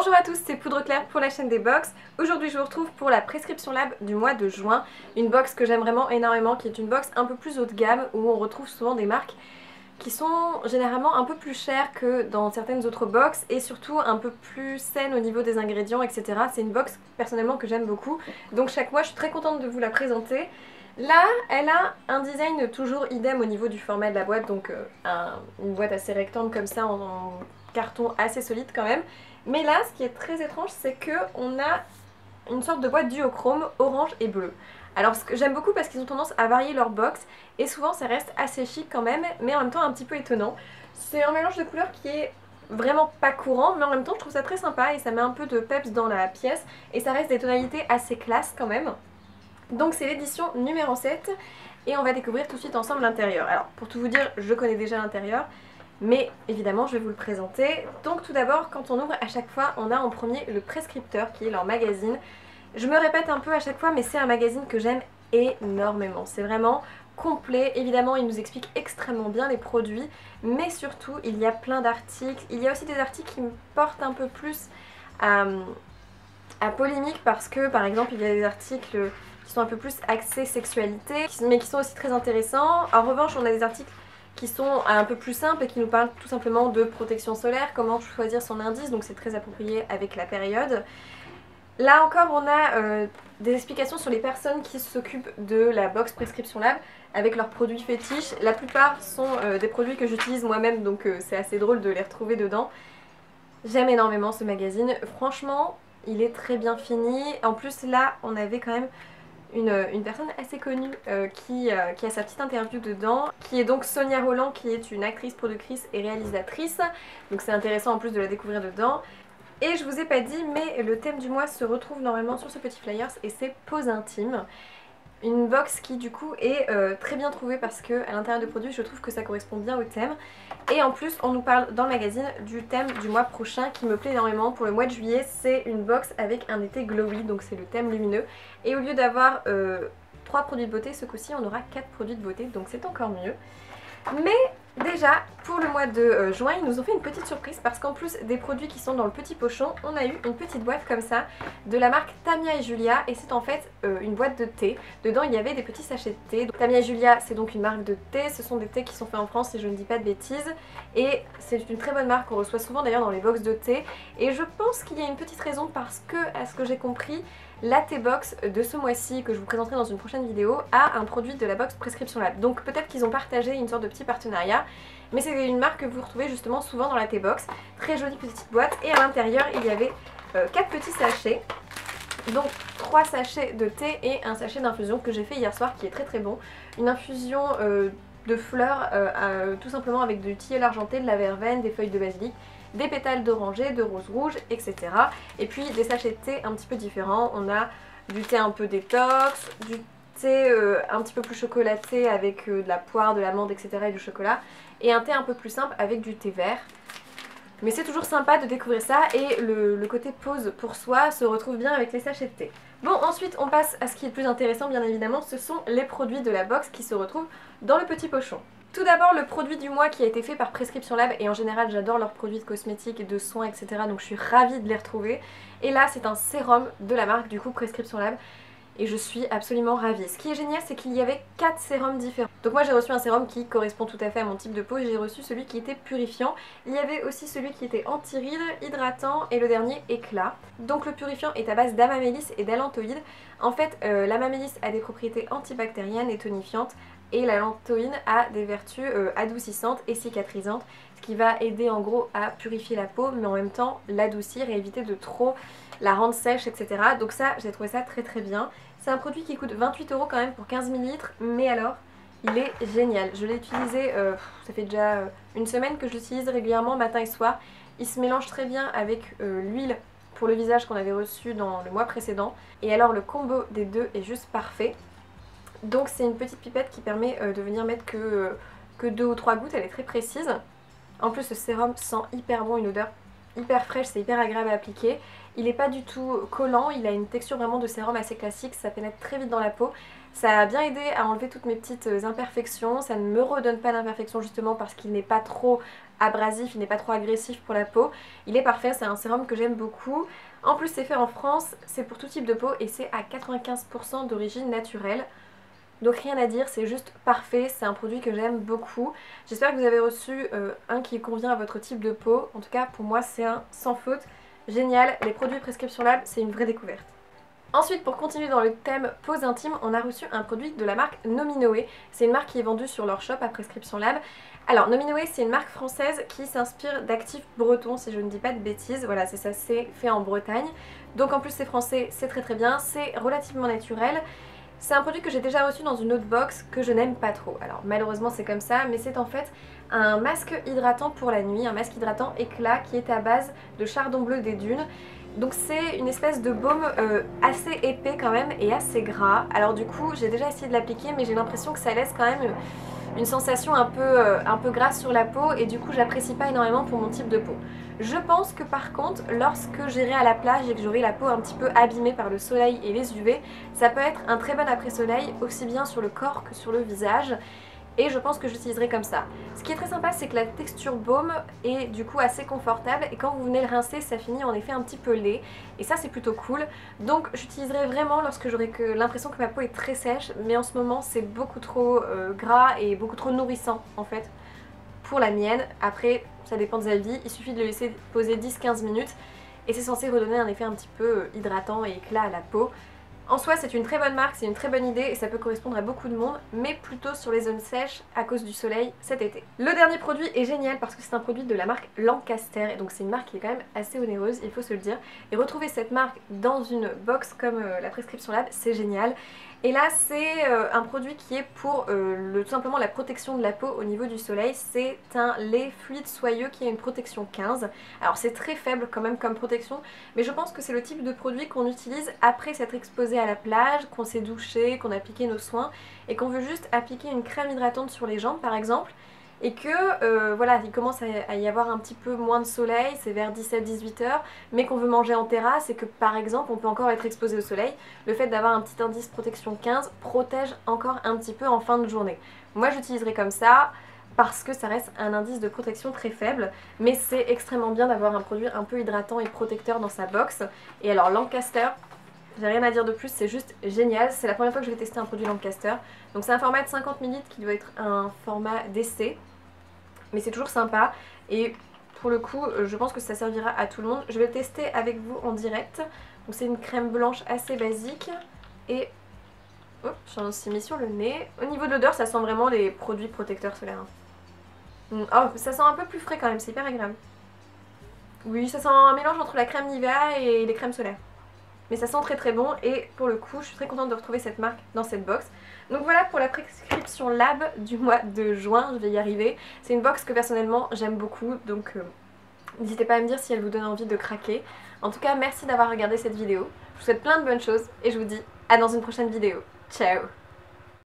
Bonjour à tous, c'est Poudre Claire pour la chaîne des box. Aujourd'hui je vous retrouve pour la prescription lab du mois de juin. Une box que j'aime vraiment énormément, qui est une box un peu plus haut de gamme, où on retrouve souvent des marques qui sont généralement un peu plus chères que dans certaines autres box et surtout un peu plus saines au niveau des ingrédients, etc. C'est une box personnellement que j'aime beaucoup, donc chaque mois je suis très contente de vous la présenter. Là, elle a un design toujours idem au niveau du format de la boîte, donc une boîte assez rectangle comme ça en carton assez solide quand même. Mais là, ce qui est très étrange, c'est qu'on a une sorte de boîte duochrome orange et bleu. Alors ce que j'aime beaucoup parce qu'ils ont tendance à varier leur box et souvent ça reste assez chic quand même, mais en même temps un petit peu étonnant. C'est un mélange de couleurs qui est vraiment pas courant, mais en même temps je trouve ça très sympa et ça met un peu de peps dans la pièce et ça reste des tonalités assez classe quand même. Donc c'est l'édition numéro 7 et on va découvrir tout de suite ensemble l'intérieur. Alors pour tout vous dire, je connais déjà l'intérieur, mais évidemment je vais vous le présenter. Donc tout d'abord, quand on ouvre à chaque fois, on a en premier le prescripteur qui est leur magazine. Je me répète un peu à chaque fois, mais c'est un magazine que j'aime énormément. C'est vraiment complet, évidemment il nous explique extrêmement bien les produits, mais surtout il y a plein d'articles. Il y a aussi des articles qui me portent un peu plus à polémique parce que par exemple il y a des articles qui sont un peu plus axés sexualité, mais qui sont aussi très intéressants. En revanche on a des articles qui sont un peu plus simples et qui nous parlent tout simplement de protection solaire, comment choisir son indice, donc c'est très approprié avec la période. Là encore on a des explications sur les personnes qui s'occupent de la box Prescription Lab avec leurs produits fétiches. La plupart sont des produits que j'utilise moi-même, donc c'est assez drôle de les retrouver dedans. J'aime énormément ce magazine, franchement il est très bien fini. En plus là on avait quand même une personne assez connue qui a sa petite interview dedans, qui est donc Sonia Rolland, qui est une actrice, productrice et réalisatrice, donc c'est intéressant en plus de la découvrir dedans. Et je vous ai pas dit, mais le thème du mois se retrouve normalement sur ce petit flyers et c'est pose intime. Une box qui du coup est très bien trouvée parce que à l'intérieur des produits je trouve que ça correspond bien au thème. Et en plus on nous parle dans le magazine du thème du mois prochain qui me plaît énormément. Pour le mois de juillet c'est une box avec un été glowy, donc c'est le thème lumineux. Et au lieu d'avoir 3 produits de beauté, ce coup-ci on aura 4 produits de beauté, donc c'est encore mieux. Mais déjà, pour le mois de juin, ils nous ont fait une petite surprise parce qu'en plus des produits qui sont dans le petit pochon, on a eu une petite boîte comme ça de la marque Tamia et Julia et c'est en fait une boîte de thé. Dedans il y avait des petits sachets de thé. Donc, Tamia et Julia c'est donc une marque de thé, ce sont des thés qui sont faits en France si je ne dis pas de bêtises et c'est une très bonne marque qu'on reçoit souvent d'ailleurs dans les box de thé et je pense qu'il y a une petite raison parce que, à ce que j'ai compris, la T-Box de ce mois-ci, que je vous présenterai dans une prochaine vidéo, a un produit de la box Prescription Lab. Donc peut-être qu'ils ont partagé une sorte de petit partenariat, mais c'est une marque que vous retrouvez justement souvent dans la T-Box. Très jolie petite boîte et à l'intérieur il y avait 4 petits sachets. Donc 3 sachets de thé et un sachet d'infusion que j'ai fait hier soir qui est très très bon. Une infusion de fleurs tout simplement avec du tilleul argenté, de la verveine, des feuilles de basilic, des pétales d'oranger, de rose rouge, etc. Et puis des sachets de thé un petit peu différents. On a du thé un peu détox, du thé un petit peu plus chocolaté avec de la poire, de l'amande, etc. et du chocolat. Et un thé un peu plus simple avec du thé vert. Mais c'est toujours sympa de découvrir ça et le côté pause pour soi se retrouve bien avec les sachets de thé. Bon, ensuite on passe à ce qui est le plus intéressant bien évidemment, ce sont les produits de la box qui se retrouvent dans le petit pochon. Tout d'abord le produit du mois qui a été fait par Prescription Lab et en général j'adore leurs produits de cosmétiques et de soins, etc. donc je suis ravie de les retrouver. Et là c'est un sérum de la marque du coup Prescription Lab et je suis absolument ravie. Ce qui est génial c'est qu'il y avait 4 sérums différents. Donc moi j'ai reçu un sérum qui correspond tout à fait à mon type de peau, j'ai reçu celui qui était purifiant. Il y avait aussi celui qui était anti-rides, hydratant et le dernier éclat. Donc le purifiant est à base d'amamélis et d'allantoïde. En fait l'amamélis a des propriétés antibactériennes et tonifiantes et l'allantoïne a des vertus adoucissantes et cicatrisantes, ce qui va aider en gros à purifier la peau mais en même temps l'adoucir et éviter de trop la rendre sèche, etc. Donc ça j'ai trouvé ça très très bien. C'est un produit qui coûte 28 € quand même pour 15 ml, mais alors il est génial. Je l'ai utilisé, ça fait déjà une semaine que je l'utilise régulièrement matin et soir. Il se mélange très bien avec l'huile pour le visage qu'on avait reçu dans le mois précédent. Et alors le combo des deux est juste parfait. Donc c'est une petite pipette qui permet de venir mettre que 2 ou 3 gouttes, elle est très précise. En plus ce sérum sent hyper bon, une odeur hyper fraîche, c'est hyper agréable à appliquer. Il n'est pas du tout collant, il a une texture vraiment de sérum assez classique, ça pénètre très vite dans la peau. Ça a bien aidé à enlever toutes mes petites imperfections, ça ne me redonne pas d'imperfections justement parce qu'il n'est pas trop abrasif, il n'est pas trop agressif pour la peau. Il est parfait, c'est un sérum que j'aime beaucoup. En plus c'est fait en France, c'est pour tout type de peau et c'est à 95% d'origine naturelle. Donc rien à dire, c'est juste parfait, c'est un produit que j'aime beaucoup. J'espère que vous avez reçu un qui convient à votre type de peau. En tout cas pour moi c'est un sans faute. Génial, les produits Prescription Lab, c'est une vraie découverte. Ensuite, pour continuer dans le thème pose intime, on a reçu un produit de la marque Nominoé. C'est une marque qui est vendue sur leur shop à Prescription Lab. Alors Nominoé, c'est une marque française qui s'inspire d'actifs bretons, si je ne dis pas de bêtises. Voilà, c'est ça, c'est fait en Bretagne. Donc en plus c'est français, c'est très bien, c'est relativement naturel. C'est un produit que j'ai déjà reçu dans une autre box que je n'aime pas trop. Alors malheureusement c'est comme ça, mais c'est en fait un masque hydratant pour la nuit, un masque hydratant éclat qui est à base de chardon bleu des dunes. Donc c'est une espèce de baume assez épais quand même et assez gras. Alors du coup j'ai déjà essayé de l'appliquer mais j'ai l'impression que ça laisse quand même une sensation un peu grasse sur la peau et du coup j'apprécie pas énormément pour mon type de peau. Je pense que par contre lorsque j'irai à la plage et que j'aurai la peau un petit peu abîmée par le soleil et les UV, ça peut être un très bon après-soleil aussi bien sur le corps que sur le visage. Et je pense que j'utiliserai comme ça. Ce qui est très sympa, c'est que la texture baume est du coup assez confortable et quand vous venez le rincer, ça finit en effet un petit peu laid et ça c'est plutôt cool. Donc j'utiliserai vraiment lorsque j'aurai l'impression que ma peau est très sèche, mais en ce moment c'est beaucoup trop gras et beaucoup trop nourrissant en fait pour la mienne. Après ça dépend des avis, il suffit de le laisser poser 10-15 minutes et c'est censé redonner un effet un petit peu hydratant et éclat à la peau. En soi c'est une très bonne marque, c'est une très bonne idée et ça peut correspondre à beaucoup de monde, mais plutôt sur les zones sèches à cause du soleil cet été. Le dernier produit est génial parce que c'est un produit de la marque Lancaster et donc c'est une marque qui est quand même assez onéreuse, il faut se le dire. Et retrouver cette marque dans une box comme la Prescription Lab, c'est génial. Et là c'est un produit qui est pour tout simplement la protection de la peau au niveau du soleil. C'est un lait fluide soyeux qui a une protection 15. Alors c'est très faible quand même comme protection, mais je pense que c'est le type de produit qu'on utilise après s'être exposé à la plage, qu'on s'est douché, qu'on a appliqué nos soins et qu'on veut juste appliquer une crème hydratante sur les jambes par exemple. Et que voilà, il commence à y avoir un petit peu moins de soleil, c'est vers 17-18 heures, mais qu'on veut manger en terrasse et que par exemple on peut encore être exposé au soleil. Le fait d'avoir un petit indice protection 15 protège encore un petit peu en fin de journée. Moi j'utiliserai comme ça parce que ça reste un indice de protection très faible, mais c'est extrêmement bien d'avoir un produit un peu hydratant et protecteur dans sa box. Et alors Lancaster, j'ai rien à dire de plus, c'est juste génial. C'est la première fois que je vais tester un produit Lancaster. Donc c'est un format de 50 ml qui doit être un format d'essai. Mais c'est toujours sympa. Et pour le coup, je pense que ça servira à tout le monde. Je vais le tester avec vous en direct. Donc c'est une crème blanche assez basique. Et hop, j'en ai mis sur le nez. Au niveau de l'odeur, ça sent vraiment les produits protecteurs solaires. Oh, ça sent un peu plus frais quand même, c'est hyper agréable. Oui, ça sent un mélange entre la crème Nivea et les crèmes solaires. Mais ça sent très bon et pour le coup je suis très contente de retrouver cette marque dans cette box. Donc voilà pour la Prescription Lab du mois de juin, je vais y arriver. C'est une box que personnellement j'aime beaucoup, donc n'hésitez pas à me dire si elle vous donne envie de craquer. En tout cas merci d'avoir regardé cette vidéo, je vous souhaite plein de bonnes choses et je vous dis à dans une prochaine vidéo. Ciao!